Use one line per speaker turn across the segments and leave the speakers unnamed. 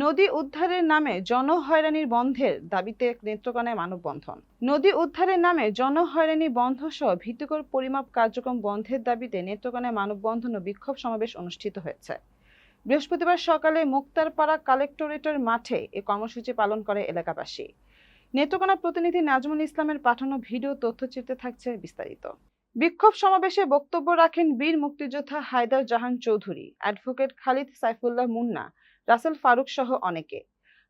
নদী উদ্ধারের নামে জনহয়রানির বন্ধের দাবিতে নেত্রকোনায় মানববন্ধন। নদী উদ্ধারের নামে জনহয়রানি বন্ধ সহ ভীতিকর পরিমাপ কার্যক্রম বন্ধের দাবিতে নেত্রকোনায় মানববন্ধন ও বিক্ষোভ সমাবেশ অনুষ্ঠিত হয়েছে। বৃহস্পতিবার সকালে মুক্তারপাড়া কালেক্টরেটের মাঠে এ কর্মসূচি পালন করে এলাকাবাসী। নেত্রকোনা প্রতিনিধি নাজমুল ইসলামের পাঠানো ভিডিও তথ্যচিত্রে থাকছে বিস্তারিত। বিক্ষোভ সমাবেশে বক্তব্য রাখেন বীর মুক্তিযোদ্ধা হায়দার জাহান চৌধুরী, অ্যাডভোকেট খালিদ সাইফুল্লাহ মুন্না, রাসেল ফারুক সহ অনেকে।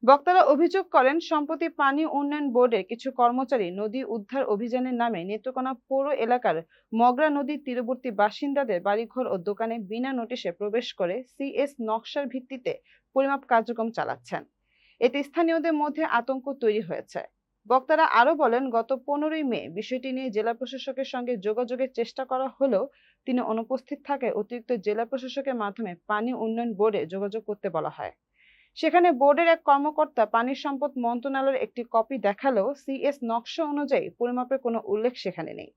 বক্তারা অভিযোগ করেন, সম্প্রতি পানি উন্নয়ন বোর্ডের কিছু কর্মচারী নদী উদ্ধার অভিযানের নামে নেত্রকোনা পৌর এলাকার মগরা নদীর তীরবর্তী বাসিন্দাদের বাড়িঘর ও দোকানে বিনা নোটিশে প্রবেশ করে সিএস নকশার ভিত্তিতে পরিমাপ কার্যক্রম চালাচ্ছেন। এতে স্থানীয়দের মধ্যে আতঙ্ক তৈরি হয়েছে। বক্তারা আরো বলেন, গত 15ই মে বিষয়টি নিয়ে জেলা প্রশাসকের সঙ্গে যোগাযোগের চেষ্টা করা হলেও তিনি অনুপস্থিত থাকায় অতিরিক্ত জেলা প্রশাসকের মাধ্যমে পানি উন্নয়ন বোর্ডে যোগাযোগ করতে বলা হয়। সেখানে বোর্ডের এক কর্মকর্তা পানি সম্পদ মন্ত্রণালয়ের একটি কপি দেখালেও সিএস নকশা অনুযায়ী পরিমাপের কোনো উল্লেখ সেখানে নেই।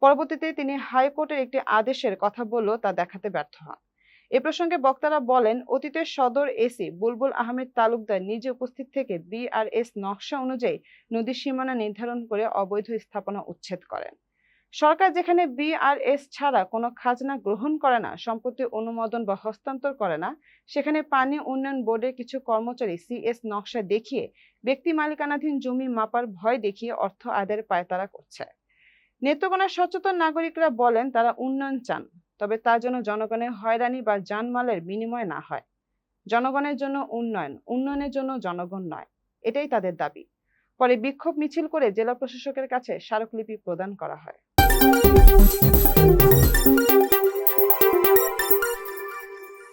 পরবর্তীতে তিনি হাইকোর্টের একটি আদেশের কথা বললেও তা দেখাতে ব্যর্থ হন। এ প্রসঙ্গে বক্তারা বলেন, অতীতের সদর এসি বুলবুল আহমেদ তালুকদার নিজে উপস্থিত থেকে বিআরএস নকশা অনুযায়ী নদীর সীমানা নির্ধারণ করে অবৈধ স্থাপনা উচ্ছেদ করেন। সরকার যেখানে বিআরএস ছাড়া কোনো খাজনা গ্রহণ করে না, সম্পত্তি অনুমোদন বা হস্তান্তর করে না, সেখানে পানি উন্নয়ন বোর্ডের কিছু কর্মচারী সিএস নকশা দেখিয়ে ব্যক্তি মালিকানাধীন জমি মাপার ভয় দেখিয়ে অর্থ আদায়ের পায়তারা করছে। নেত্রকোনার সচেতন নাগরিকরা বলেন, তারা উন্নয়ন চান, তবে তার জন্য জনগণের হয়রানি বা জানমালের বিনিময় না হয়। জনগণের জন্য উন্নয়ন, উন্নয়নের জন্য জনগণ নয়, এটাই তাদের দাবি। পরে বিক্ষোভ মিছিল করে জেলা প্রশাসকের কাছে স্মারকলিপি প্রদান করা হয়।